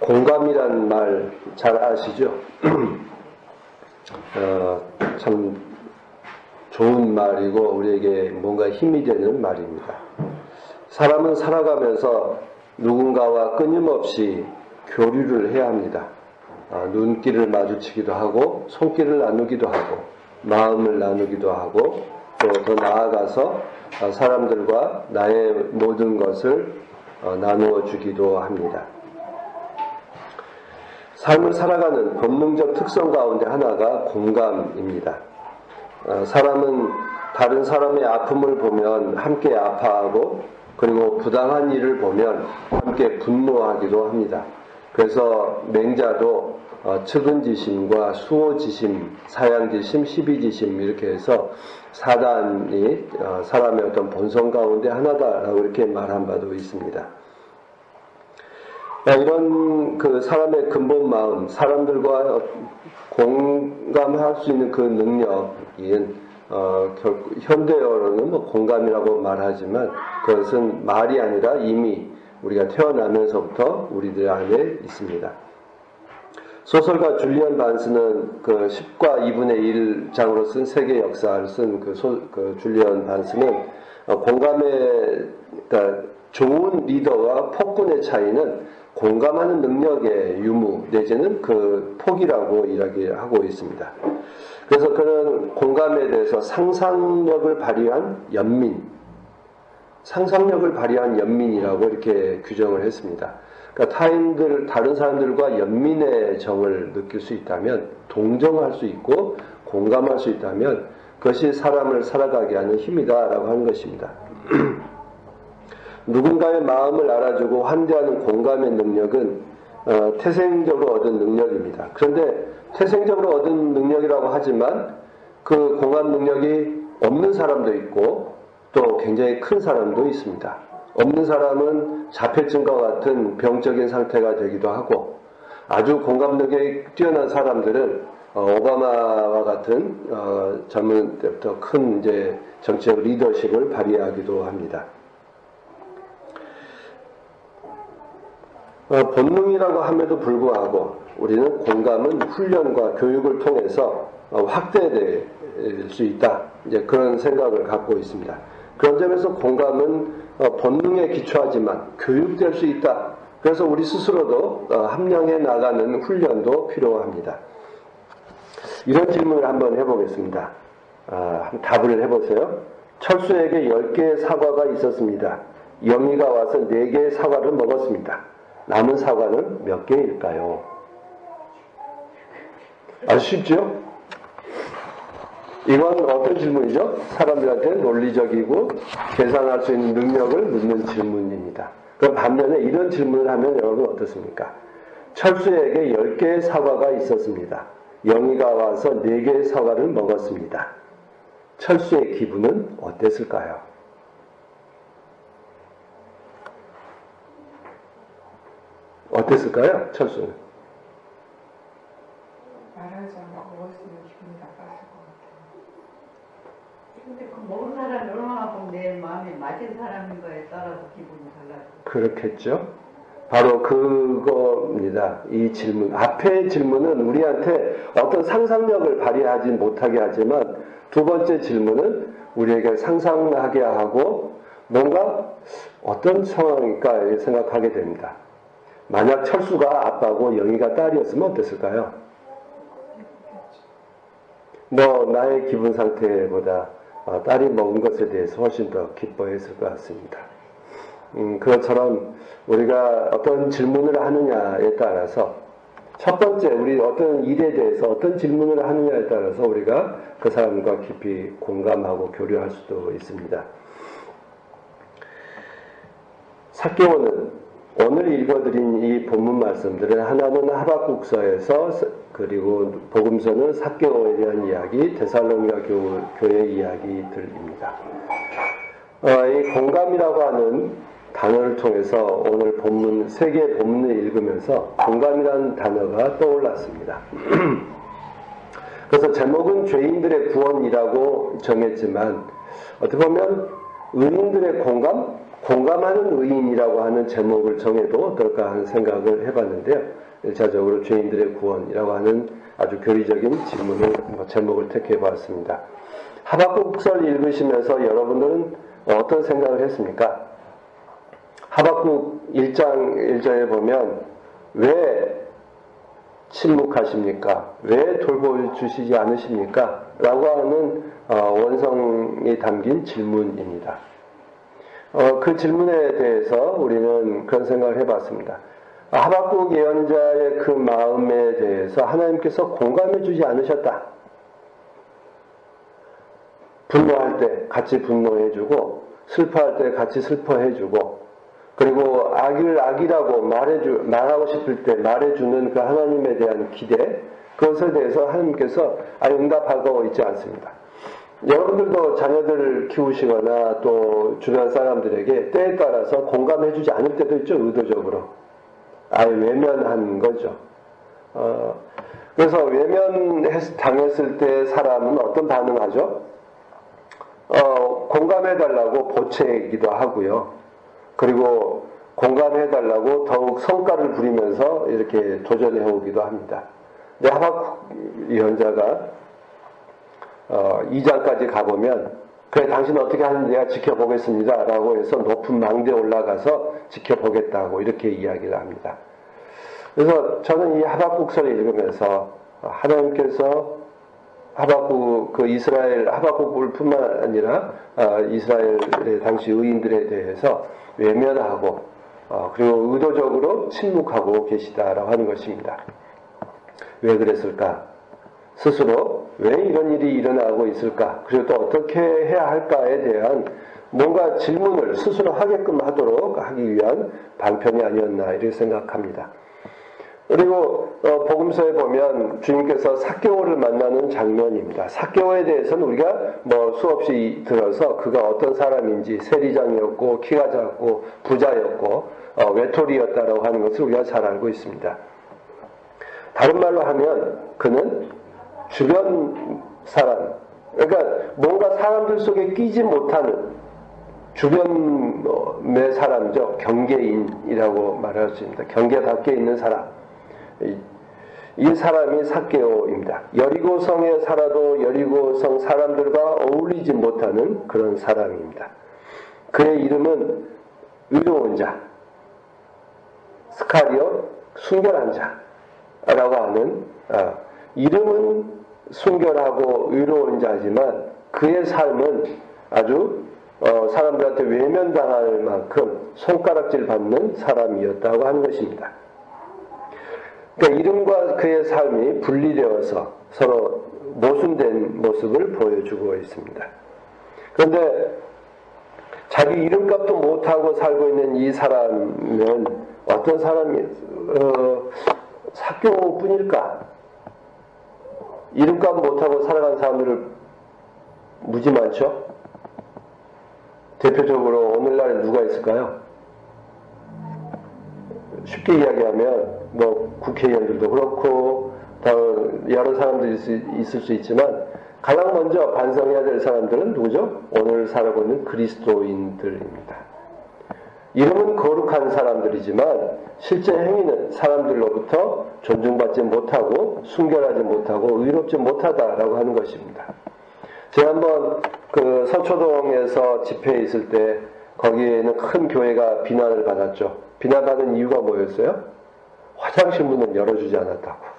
공감이란 말 잘 아시죠? 참 좋은 말이고 우리에게 뭔가 힘이 되는 말입니다. 사람은 살아가면서 누군가와 끊임없이 교류를 해야 합니다. 눈길을 마주치기도 하고 손길을 나누기도 하고 마음을 나누기도 하고 또 더 나아가서 사람들과 나의 모든 것을 나누어 주기도 합니다. 삶을 살아가는 본능적 특성 가운데 하나가 공감입니다. 사람은 다른 사람의 아픔을 보면 함께 아파하고 그리고 부당한 일을 보면 함께 분노하기도 합니다. 그래서 맹자도 측은지심과 수호지심, 사양지심, 시비지심 이렇게 해서 사단이 사람의 어떤 본성 가운데 하나다라고 이렇게 말한 바도 있습니다. 이런 그 사람의 근본 마음, 사람들과 공감할 수 있는 그 능력이 결국 현대어로는 공감이라고 말하지만 그것은 말이 아니라 이미 우리가 태어나면서부터 우리들 안에 있습니다. 소설가 줄리안 반스는 그 10과 2분의 1장으로 쓴 세계 역사를 쓴 그 줄리안 반스는 공감의 그러니까 좋은 리더와 폭군의 차이는 공감하는 능력의 유무 내지는 그 폭이라고 이야기하고 있습니다. 그래서 그는 공감에 대해서 상상력을 발휘한 연민이라고 이렇게 규정을 했습니다. 그러니까 다른 사람들과 연민의 정을 느낄 수 있다면, 동정할 수 있고 공감할 수 있다면 그것이 사람을 살아가게 하는 힘이다라고 하는 것입니다. 누군가의 마음을 알아주고 환대하는 공감의 능력은 태생적으로 얻은 능력입니다. 그런데 태생적으로 얻은 능력이라고 하지만 그 공감 능력이 없는 사람도 있고 또 굉장히 큰 사람도 있습니다. 없는 사람은 자폐증과 같은 병적인 상태가 되기도 하고 아주 공감력이 뛰어난 사람들은 오바마와 같은 젊은 때부터 큰 이제 정치적 리더십을 발휘하기도 합니다. 본능이라고 함에도 불구하고 우리는 공감은 훈련과 교육을 통해서 확대될 수 있다. 이제 그런 생각을 갖고 있습니다. 그런 점에서 공감은 본능에 기초하지만 교육될 수 있다. 그래서 우리 스스로도 함량해 나가는 훈련도 필요합니다. 이런 질문을 한번 해보겠습니다. 답을 해보세요. 철수에게 10개의 사과가 있었습니다. 영희가 와서 4개의 사과를 먹었습니다. 남은 사과는 몇 개일까요? 아주 쉽죠? 이건 어떤 질문이죠? 사람들한테 논리적이고 계산할 수 있는 능력을 묻는 질문입니다. 그럼 반면에 이런 질문을 하면 여러분 어떻습니까? 철수에게 10개의 사과가 있었습니다. 영희가 와서 4개의 사과를 먹었습니다. 철수의 기분은 어땠을까요? 어땠을까요? 철수는? 말하지 않고 먹었으면 기분이 나빴을 것 같아요. 근데 그 먹은 사람이 얼마나 보면 내 마음에 맞은 사람인 거에 따라서 기분이 달라져. 그렇겠죠? 바로 그겁니다. 이 질문. 앞의 질문은 우리한테 어떤 상상력을 발휘하지 못하게 하지만 두 번째 질문은 우리에게 상상하게 하고 뭔가 어떤 상황일까 생각하게 됩니다. 만약 철수가 아빠고 영희가 딸이었으면 어땠을까요? 나의 기분 상태보다 딸이 먹은 것에 대해서 훨씬 더 기뻐했을 것 같습니다. 그것처럼 우리가 어떤 질문을 하느냐에 따라서 첫 번째 우리 어떤 일에 대해서 어떤 질문을 하느냐에 따라서 우리가 그 사람과 깊이 공감하고 교류할 수도 있습니다. 삭개오는 오늘 읽어드린 이 본문 말씀들은 하나는 하박국서에서 그리고 복음서는 삭개오에 대한 이야기, 데살로니가 교회 이야기들입니다. 이 공감이라고 하는 단어를 통해서 오늘 본문, 세 개의 본문을 읽으면서 공감이라는 단어가 떠올랐습니다. 그래서 제목은 죄인들의 구원이라고 정했지만 어떻게 보면 의인들의 공감, 공감하는 의인이라고 하는 제목을 정해도 어떨까 하는 생각을 해봤는데요. 1차적으로 죄인들의 구원이라고 하는 아주 교리적인 질문을 제목을 택해보았습니다. 하박국서를 읽으시면서 여러분들은 어떤 생각을 했습니까? 하박국 1장 1절에 보면 왜 침묵하십니까? 왜 돌보주시지 않으십니까? 라고 하는 원성이 담긴 질문입니다. 그 질문에 대해서 우리는 그런 생각을 해봤습니다. 하박국 예언자의 그 마음에 대해서 하나님께서 공감해 주지 않으셨다. 분노할 때 같이 분노해주고 슬퍼할 때 같이 슬퍼해주고 그리고 악이라고 말하고 싶을 때 말해주는 그 하나님에 대한 기대 그것에 대해서 하나님께서 응답하고 있지 않습니다. 여러분들도 자녀들을 키우시거나 또 주변 사람들에게 때에 따라서 공감해주지 않을 때도 있죠. 의도적으로 외면한 거죠. 그래서 외면당했을 때 사람은 어떤 반응하죠? 공감해달라고 보채기도 하고요. 그리고 공감해달라고 더욱 성과를 부리면서 이렇게 도전해오기도 합니다. 근데 하박국 예언자가 2장까지 가보면 그래 당신 어떻게 하는지 내가 지켜보겠습니다 라고 해서 높은 망대에 올라가서 지켜보겠다고 이렇게 이야기를 합니다. 그래서 저는 이 하박국서를 읽으면서 하나님께서 하박국을 뿐만 아니라 이스라엘의 당시 의인들에 대해서 외면하고 그리고 의도적으로 침묵하고 계시다라고 하는 것입니다. 왜 그랬을까? 스스로 왜 이런 일이 일어나고 있을까? 그리고 또 어떻게 해야 할까에 대한 뭔가 질문을 스스로 하게끔 하도록 하기 위한 방편이 아니었나 이렇게 생각합니다. 그리고 복음서에 보면 주님께서 삭개오를 만나는 장면입니다. 삭개오에 대해서는 우리가 수없이 들어서 그가 어떤 사람인지 세리장이었고 키가 작고 부자였고 외톨이였다라고 하는 것을 우리가 잘 알고 있습니다. 다른 말로 하면 그는 주변 사람, 그러니까 뭔가 사람들 속에 끼지 못하는 주변의 사람이죠. 경계인이라고 말할 수 있습니다. 경계 밖에 있는 사람. 이 사람이 삭개오입니다. 여리고성에 살아도 여리고성 사람들과 어울리지 못하는 그런 사람입니다. 그의 이름은 의로운 자, 스카리오 순결한 자라고 하는 이름은 순결하고 의로운 자지만 그의 삶은 아주 사람들한테 외면당할 만큼 손가락질 받는 사람이었다고 하는 것입니다. 그러니까 이름과 그의 삶이 분리되어서 서로 모순된 모습을 보여주고 있습니다. 그런데 자기 이름값도 못하고 살고 있는 이 사람은 어떤 사람이 삭개오뿐일까? 이름값 못하고 살아간 사람들을 무지 많죠? 대표적으로 오늘날 누가 있을까요? 쉽게 이야기하면 국회의원들도 그렇고 여러 사람들이 있을 수 있지만 가장 먼저 반성해야 될 사람들은 누구죠? 오늘 살아가고 있는 그리스도인들입니다. 이름은 거룩한 사람들이지만 실제 행위는 사람들로부터 존중받지 못하고 순결하지 못하고 의롭지 못하다라고 하는 것입니다. 제가 한번 그 서초동에서 집회에 있을 때 거기에는 큰 교회가 비난을 받았죠. 비난받은 이유가 뭐였어요? 화장실 문을 열어주지 않았다고.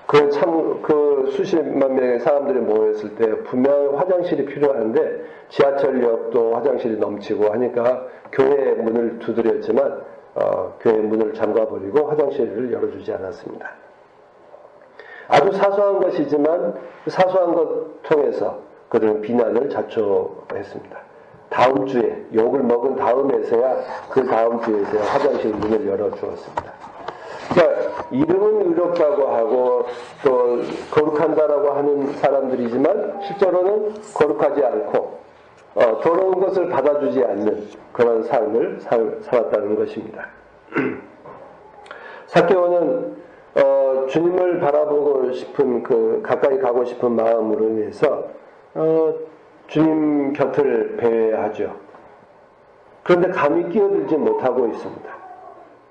그 수십만 명의 사람들이 모였을 때 분명히 화장실이 필요한데 지하철역도 화장실이 넘치고 하니까 교회 문을 두드렸지만 교회 문을 잠가버리고 화장실을 열어주지 않았습니다. 아주 사소한 것이지만 사소한 것 통해서 그들은 비난을 자초했습니다. 다음 주에 욕을 먹은 다음에서야 그 다음 주에서야 화장실 문을 열어주었습니다. 그러니까 이름은 의롭다고 하고 또 거룩한다라고 하는 사람들이지만 실제로는 거룩하지 않고 더러운 것을 받아주지 않는 그런 삶을 살았다는 것입니다. 삭개오는 주님을 바라보고 싶은 가까이 가고 싶은 마음으로 인해서 주님 곁을 배회하죠. 그런데 감히 끼어들지 못하고 있습니다.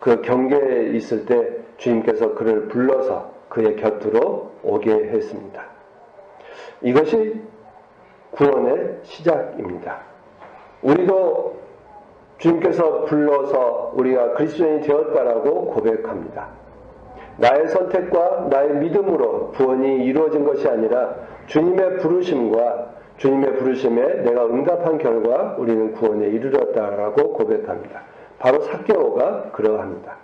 그 경계에 있을 때 주님께서 그를 불러서 그의 곁으로 오게 했습니다. 이것이 구원의 시작입니다. 우리도 주님께서 불러서 우리가 그리스도인이 되었다라고 고백합니다. 나의 선택과 나의 믿음으로 구원이 이루어진 것이 아니라 주님의 부르심과 주님의 부르심에 내가 응답한 결과 우리는 구원에 이르렀다라고 고백합니다. 바로 삭개오가 그러합니다.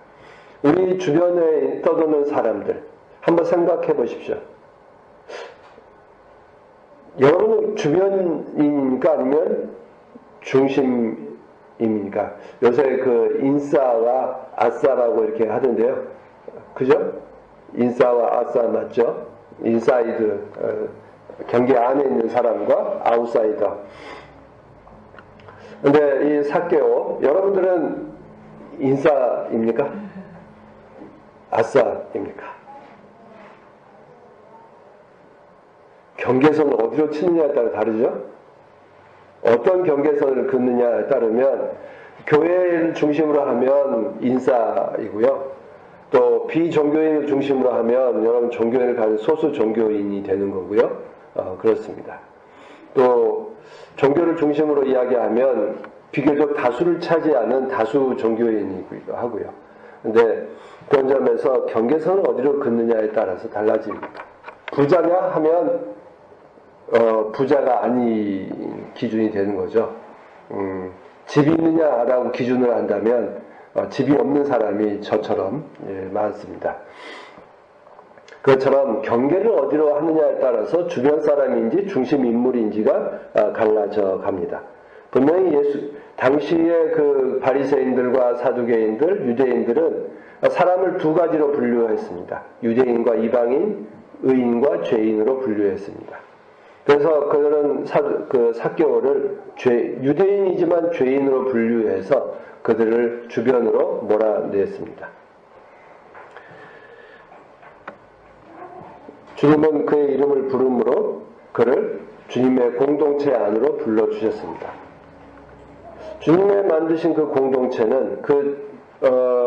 우리 주변에 떠도는 사람들 한번 생각해 보십시오. 여러분은 주변입니까? 아니면 중심입니까? 요새 그 인싸와 아싸라고 이렇게 하던데요. 그죠? 인싸와 아싸 맞죠? 인사이드, 경계 안에 있는 사람과 아웃사이더. 근데 이 삭개오, 여러분들은 인싸입니까? 아싸입니까? 경계선을 어디로 치느냐에 따라 다르죠? 어떤 경계선을 긋느냐에 따르면 교회를 중심으로 하면 인싸이고요. 또 비종교인을 중심으로 하면 여러분 종교인을 가진 소수 종교인이 되는 거고요. 그렇습니다. 또 종교를 중심으로 이야기하면 비교적 다수를 차지하는 다수 종교인이기도 하고요. 근데 그런 점에서 경계선을 어디로 긋느냐에 따라서 달라집니다. 부자냐 하면 부자가 아닌 기준이 되는 거죠. 집이 있느냐라고 기준을 한다면 집이 없는 사람이 저처럼 많습니다. 그것처럼 경계를 어디로 하느냐에 따라서 주변 사람인지 중심 인물인지가 갈라져 갑니다. 분명히 당시의 그 바리새인들과 사두개인들, 유대인들은 사람을 두 가지로 분류했습니다. 유대인과 이방인, 의인과 죄인으로 분류했습니다. 그래서 그들은 삭개오를 유대인이지만 죄인으로 분류해서 그들을 주변으로 몰아냈습니다. 주님은 그의 이름을 부름으로 그를 주님의 공동체 안으로 불러주셨습니다. 주님의 만드신 그 공동체는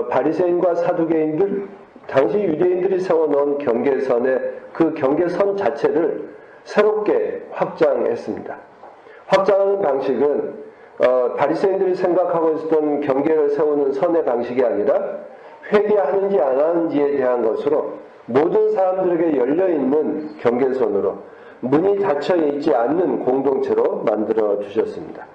바리새인과 사두개인들, 당시 유대인들이 세워놓은 경계선의 그 경계선 자체를 새롭게 확장했습니다. 확장하는 방식은 바리새인들이 생각하고 있었던 경계를 세우는 선의 방식이 아니라 회개하는지 안 하는지에 대한 것으로 모든 사람들에게 열려있는 경계선으로 문이 닫혀있지 않는 공동체로 만들어 주셨습니다.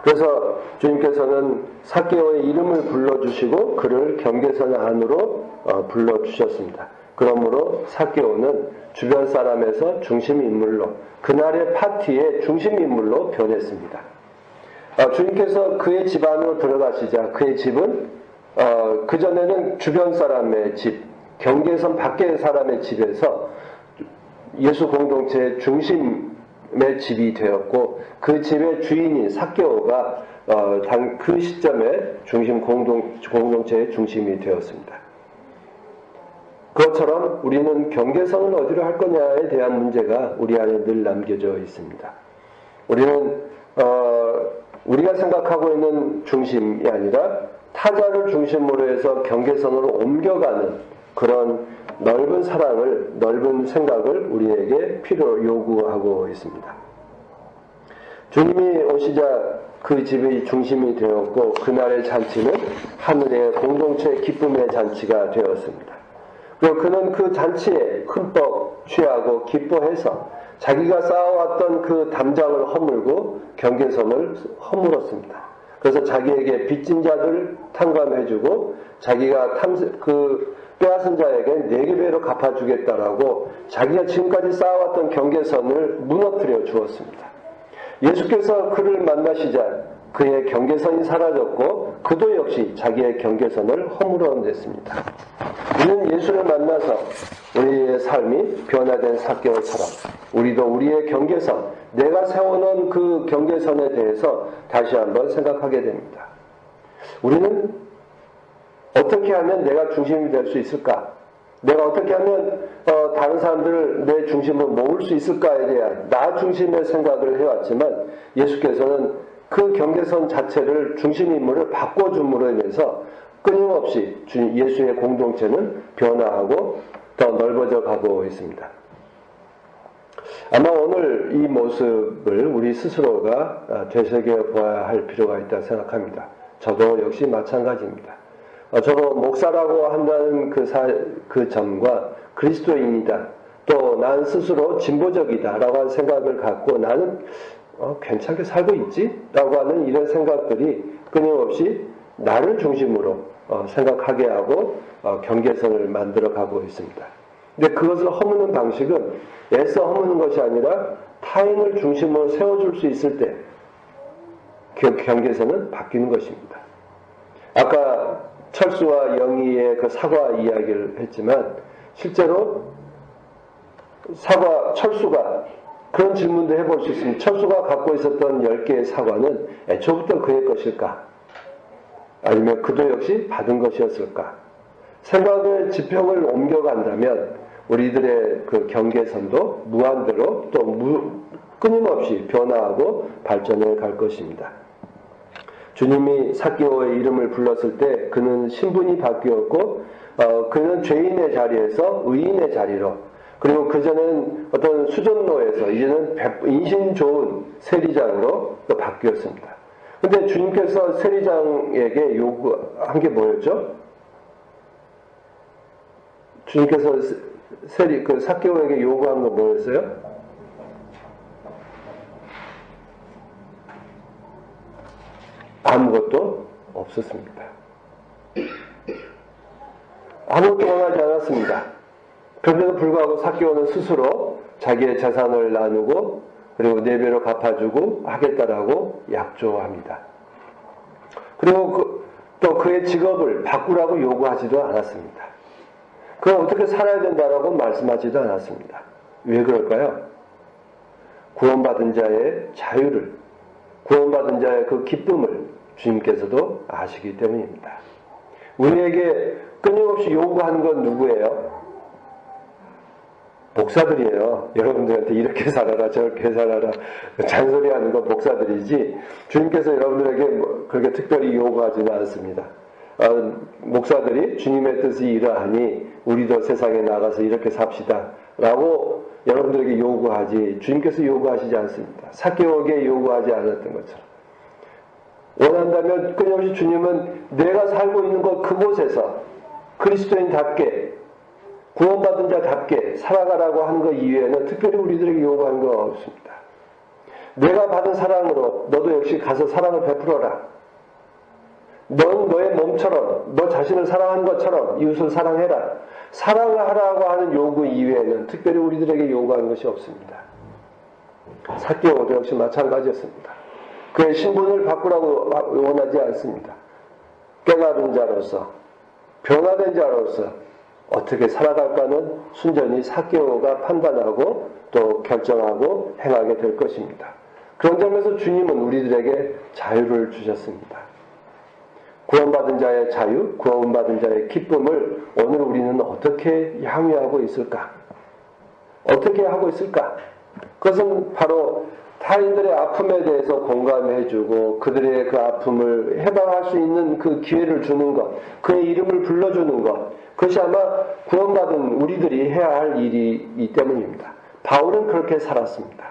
그래서 주님께서는 삭개오의 이름을 불러주시고 그를 경계선 안으로 불러주셨습니다. 그러므로 삭개오는 주변 사람에서 중심인물로 그날의 파티의 중심인물로 변했습니다. 주님께서 그의 집 안으로 들어가시자 그의 집은 그전에는 주변 사람의 집, 경계선 밖의 사람의 집에서 예수 공동체의 중심의 집이 되었고 그 집의 주인이 삭개오가 그 시점에 공동체의 중심이 되었습니다. 그것처럼 우리는 경계선을 어디로 할 거냐에 대한 문제가 우리 안에 늘 남겨져 있습니다. 우리는 우리가 생각하고 있는 중심이 아니라 타자를 중심으로 해서 경계선으로 옮겨가는 그런 넓은 사랑을, 넓은 생각을 우리에게 필요로 요구하고 있습니다. 주님이 오시자 그 집의 중심이 되었고 그날의 잔치는 하늘의 공동체의 기쁨의 잔치가 되었습니다. 그리고 그는 그 잔치에 흠뻑 취하고 기뻐해서 자기가 쌓아왔던 그 담장을 허물고 경계선을 허물었습니다. 그래서 자기에게 빚진 자들 탕감해주고 자기가 빼앗은 자에게 4배로 갚아주겠다라고 자기가 지금까지 쌓아왔던 경계선을 무너뜨려 주었습니다. 예수께서 그를 만나시자 그의 경계선이 사라졌고 그도 역시 자기의 경계선을 허물어냈습니다. 우리는 예수를 만나서 우리의 삶이 변화된 삭개오처럼 우리도 우리의 경계선, 내가 세워놓은 그 경계선에 대해서 다시 한번 생각하게 됩니다. 우리는 어떻게 하면 내가 중심이 될 수 있을까? 내가 어떻게 하면 다른 사람들을 내 중심으로 모을 수 있을까에 대한 나 중심의 생각을 해왔지만 예수께서는 그 경계선 자체를 중심 인물을 바꿔줌으로 인해서 끊임없이 예수의 공동체는 변화하고 더 넓어져 가고 있습니다. 아마 오늘 이 모습을 우리 스스로가 되새겨 보아야 할 필요가 있다고 생각합니다. 저도 역시 마찬가지입니다. 저도 목사라고 한다는 그 점과 그리스도인이다, 또 난 스스로 진보적이다 라고 하는 생각을 갖고 나는 괜찮게 살고 있지? 라고 하는 이런 생각들이 끊임없이 나를 중심으로 생각하게 하고 경계선을 만들어 가고 있습니다. 근데 그것을 허무는 방식은 애써 허무는 것이 아니라 타인을 중심으로 세워줄 수 있을 때 그 경계선은 바뀌는 것입니다. 아까 철수와 영희의 그 사과 이야기를 했지만 실제로 철수가 그런 질문도 해볼 수 있습니다. 철수가 갖고 있었던 10개의 사과는 애초부터 그의 것일까? 아니면 그도 역시 받은 것이었을까? 생각의 지평을 옮겨간다면 우리들의 그 경계선도 무한대로 또 끊임없이 변화하고 발전해 갈 것입니다. 주님이 삭개오의 이름을 불렀을 때 그는 신분이 바뀌었고 그는 죄인의 자리에서 의인의 자리로, 그리고 그전엔 어떤 수전노에서 이제는 인신 좋은 세리장으로 또 바뀌었습니다. 근데 주님께서 세리장에게 요구한 게 뭐였죠? 주님께서 그 삭개오에게 요구한 거 뭐였어요? 아무것도 없었습니다. 아무것도 원하지 않았습니다. 그런데도 불구하고 삭개오는 스스로 자기의 재산을 나누고 그리고 4배로 갚아주고 하겠다라고 약조합니다. 그리고 또 그의 직업을 바꾸라고 요구하지도 않았습니다. 그럼 어떻게 살아야 된다라고 말씀하지도 않았습니다. 왜 그럴까요? 구원받은 자의 자유를, 구원받은 자의 그 기쁨을 주님께서도 아시기 때문입니다. 우리에게 끊임없이 요구하는 건 누구예요? 목사들이에요. 여러분들한테 이렇게 살아라 저렇게 살아라 잔소리하는 건 목사들이지 주님께서 여러분들에게 그렇게 특별히 요구하지는 않습니다. 목사들이 주님의 뜻이 이러하니 우리도 세상에 나가서 이렇게 삽시다 라고 여러분들에게 요구하지 주님께서 요구하시지 않습니다. 삭개오에게 요구하지 않았던 것처럼 원한다면 끊임없이 주님은 내가 살고 있는 것 그곳에서 그리스도인답게 구원받은 자답게 살아가라고 하는 것 이외에는 특별히 우리들에게 요구하는 건 없습니다. 내가 받은 사랑으로 너도 역시 가서 사랑을 베풀어라. 넌 너의 몸처럼 너 자신을 사랑한 것처럼 이웃을 사랑해라. 사랑을 하라고 하는 요구 이외에는 특별히 우리들에게 요구하는 것이 없습니다. 삭개오도 역시 마찬가지였습니다. 그의 신분을 바꾸라고 원하지 않습니다. 깨달은 자로서 변화된 자로서 어떻게 살아갈까는 순전히 삭개오가 판단하고 또 결정하고 행하게 될 것입니다. 그런 점에서 주님은 우리들에게 자유를 주셨습니다. 구원받은 자의 자유, 구원받은 자의 기쁨을 오늘 우리는 어떻게 향유하고 있을까? 어떻게 하고 있을까? 그것은 바로 타인들의 아픔에 대해서 공감해주고 그들의 그 아픔을 해방할 수 있는 그 기회를 주는 것, 그의 이름을 불러주는 것, 그것이 아마 구원받은 우리들이 해야 할 일이기 때문입니다. 바울은 그렇게 살았습니다.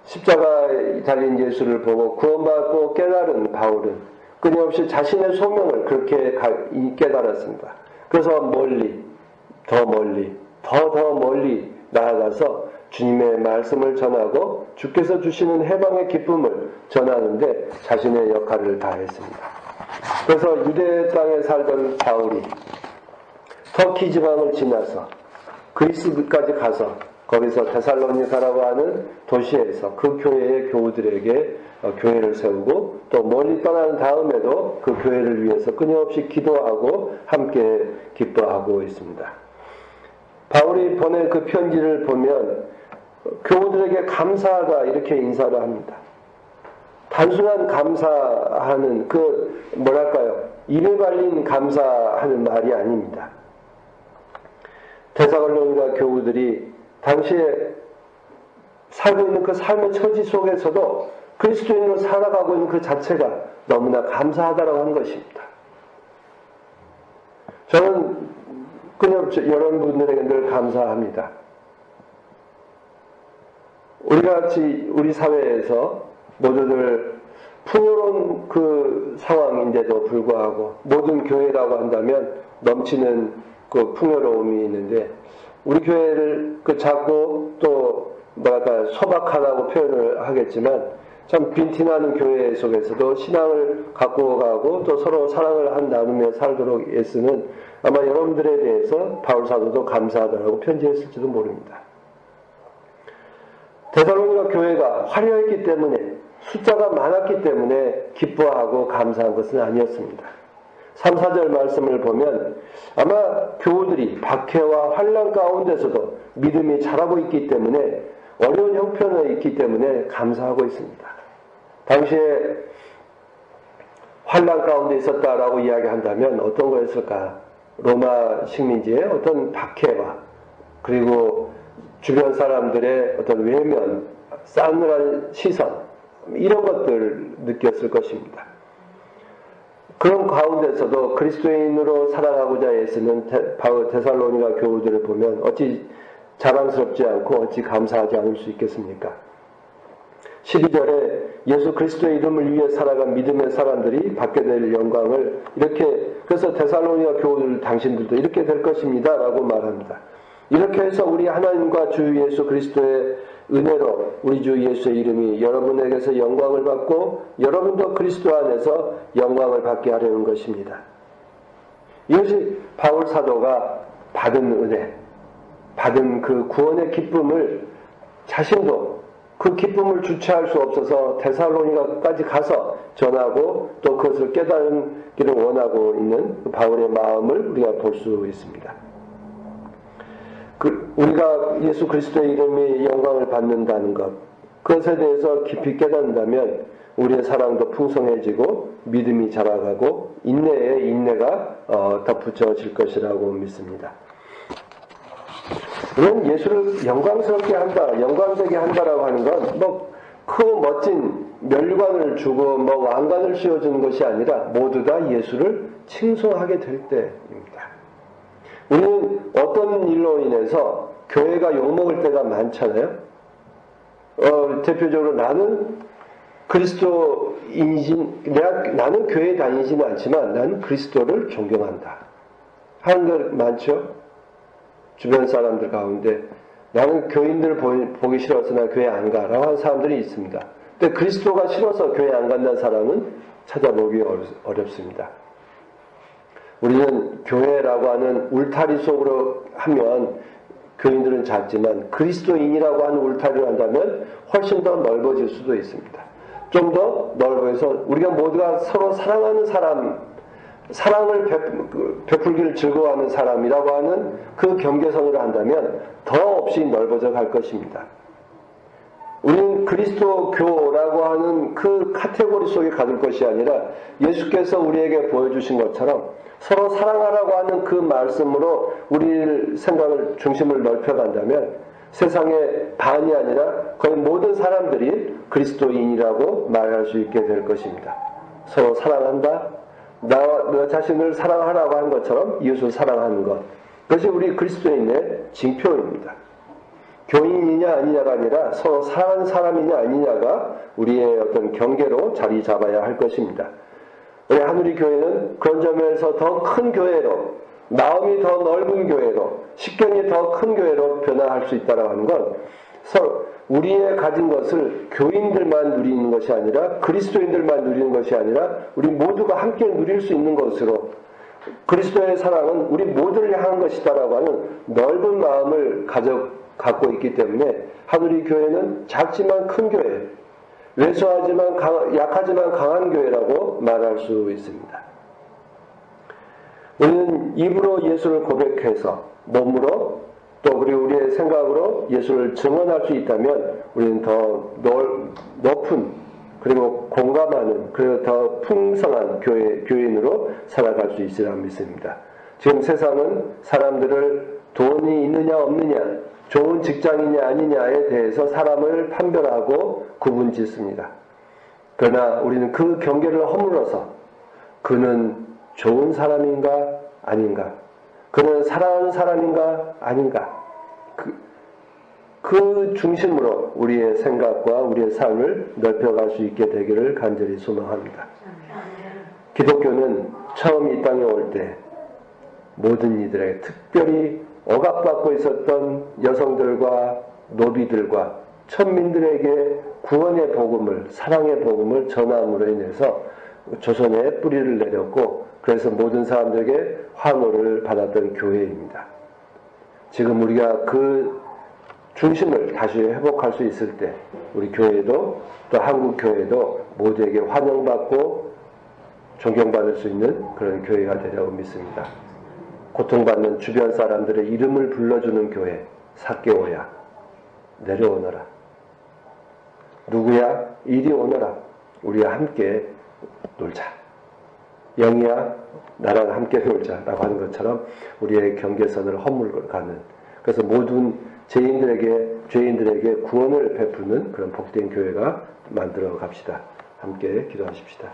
십자가에 달린 예수를 보고 구원받고 깨달은 바울은 끊임없이 자신의 소명을 그렇게 깨달았습니다. 그래서 멀리, 더 멀리 나아가서 주님의 말씀을 전하고 주께서 주시는 해방의 기쁨을 전하는데 자신의 역할을 다했습니다. 그래서 유대 땅에 살던 바울이 터키 지방을 지나서 그리스까지 가서 거기서 데살로니가라고 하는 도시에서 그 교회의 교우들에게 교회를 세우고 또 멀리 떠난 다음에도 그 교회를 위해서 끊임없이 기도하고 함께 기뻐하고 있습니다. 바울이 보낸 그 편지를 보면 교우들에게 감사하다 이렇게 인사를 합니다. 단순한 감사하는 입에 발린 감사하는 말이 아닙니다. 데살로니가 교우들이 당시에 살고 있는 그 삶의 처지 속에서도 그리스도인으로 살아가고 있는 그 자체가 너무나 감사하다라고 하는 것입니다. 저는 그냥 여러분들에게 늘 감사합니다. 우리가 같이 우리 사회에서 모두들 풍요로운 그 상황인데도 불구하고 모든 교회라고 한다면 넘치는 그 풍요로움이 있는데 우리 교회를 그 작고 또 뭐랄까 소박하다고 표현을 하겠지만 참 빈티나는 교회 속에서도 신앙을 갖고 가고 또 서로 사랑을 나누며 살도록 애쓰는 아마 여러분들에 대해서 바울 사도도 감사하다라고 편지했을지도 모릅니다. 데살로니가 교회가 화려했기 때문에 숫자가 많았기 때문에 기뻐하고 감사한 것은 아니었습니다. 3, 4절 말씀을 보면 아마 교우들이 박해와 환난 가운데서도 믿음이 자라고 있기 때문에 어려운 형편에 있기 때문에 감사하고 있습니다. 당시에 환난 가운데 있었다라고 이야기한다면 어떤 거였을까? 로마 식민지의 어떤 박해와 그리고 주변 사람들의 어떤 외면, 싸늘한 시선 이런 것들을 느꼈을 것입니다. 그런 가운데서도 그리스도인으로 살아가고자 애쓰는 데살로니가 교우들을 보면 어찌 자랑스럽지 않고 어찌 감사하지 않을 수 있겠습니까? 12절에 예수 그리스도의 이름을 위해 살아간 믿음의 사람들이 받게 될 영광을 이렇게 그래서 데살로니가 교우들 당신들도 이렇게 될 것입니다 라고 말합니다. 이렇게 해서 우리 하나님과 주 예수 그리스도의 은혜로 우리 주 예수의 이름이 여러분에게서 영광을 받고 여러분도 그리스도 안에서 영광을 받게 하려는 것입니다. 이것이 바울 사도가 받은 은혜, 받은 그 구원의 기쁨을 자신도 그 기쁨을 주체할 수 없어서 데살로니가까지 가서 전하고 또 그것을 깨닫기를 원하고 있는 바울의 마음을 우리가 볼 수 있습니다. 우리가 예수 그리스도의 이름이 영광을 받는다는 것, 그것에 대해서 깊이 깨닫는다면 우리의 사랑도 풍성해지고 믿음이 자라가고 인내에 인내가 덧붙여질 것이라고 믿습니다. 우리는 예수를 영광스럽게 한다, 영광되게 한다라고 하는 건 그 멋진 멸관을 주고 왕관을 씌워주는 것이 아니라 모두 다 예수를 칭송하게 될 때입니다. 우리는 어떤 일로 인해서 교회가 욕먹을 때가 많잖아요. 대표적으로 나는 그리스도인이신, 나는 교회에 다니지는 않지만 나는 그리스도를 존경한다 하는 것 많죠. 주변 사람들 가운데 나는 교인들을 보기 싫어서 나 교회 안 가라고 하는 사람들이 있습니다. 근데 그리스도가 싫어서 교회 안 간다는 사람은 찾아보기 어렵습니다. 우리는 교회라고 하는 울타리 속으로 하면 교인들은 작지만 그리스도인이라고 하는 울타리를 한다면 훨씬 더 넓어질 수도 있습니다. 좀 더 넓어서 우리가 모두가 서로 사랑하는 사람, 사랑을 베풀기를 즐거워하는 사람이라고 하는 그 경계선으로 한다면 더 없이 넓어져 갈 것입니다. 우리는 그리스도교라고 하는 그 카테고리 속에 가둘 것이 아니라 예수께서 우리에게 보여주신 것처럼 서로 사랑하라고 하는 그 말씀으로 우리 생각을 중심을 넓혀간다면 세상의 반이 아니라 거의 모든 사람들이 그리스도인이라고 말할 수 있게 될 것입니다. 서로 사랑한다. 너 자신을 사랑하라고 하는 것처럼 이웃을 사랑하는 것. 그것이 우리 그리스도인의 징표입니다. 교인이냐 아니냐가 아니라 서로 사랑하는 사람이냐 아니냐가 우리의 어떤 경계로 자리 잡아야 할 것입니다. 우리 하누리 교회는 그런 점에서 더 큰 교회로, 마음이 더 넓은 교회로, 식견이 더 큰 교회로 변화할 수 있다고 하는 건 서로 우리의 가진 것을 교인들만 누리는 것이 아니라 그리스도인들만 누리는 것이 아니라 우리 모두가 함께 누릴 수 있는 것으로 그리스도의 사랑은 우리 모두를 향한 것이다라고 하는 넓은 마음을 갖고 있기 때문에 하누리 교회는 작지만 큰 교회, 왜소하지만 약하지만 강한 교회라고 말할 수 있습니다. 우리는 입으로 예수를 고백해서 몸으로 또 그리고 우리의 생각으로 예수를 증언할 수 있다면 우리는 더 높은 그리고 공감하는 그리고 더 풍성한 교인으로 살아갈 수 있으리라 믿습니다. 지금 세상은 사람들을 돈이 있느냐 없느냐, 좋은 직장이냐 아니냐에 대해서 사람을 판별하고 구분짓습니다. 그러나 우리는 그 경계를 허물어서 그는 좋은 사람인가 아닌가, 그는 사랑하는 사람인가 아닌가, 그 중심으로 우리의 생각과 우리의 삶을 넓혀갈 수 있게 되기를 간절히 소망합니다. 기독교는 처음 이 땅에 올 때 모든 이들에게, 특별히 억압받고 있었던 여성들과 노비들과 천민들에게 구원의 복음을, 사랑의 복음을 전함으로 인해서 조선에 뿌리를 내렸고, 그래서 모든 사람들에게 환호를 받았던 교회입니다. 지금 우리가 그 중심을 다시 회복할 수 있을 때 우리 교회도, 또 한국 교회도 모두에게 환영받고 존경받을 수 있는 그런 교회가 되려고 믿습니다. 고통받는 주변 사람들의 이름을 불러주는 교회, 삭개오야, 내려오너라. 누구야? 이리 오너라. 우리와 함께 놀자. 영이야, 나랑 함께 놀자라고 하는 것처럼 우리의 경계선을 허물가는, 그래서 모든 죄인들에게 구원을 베푸는 그런 복된 교회가 만들어 갑시다. 함께 기도하십시다.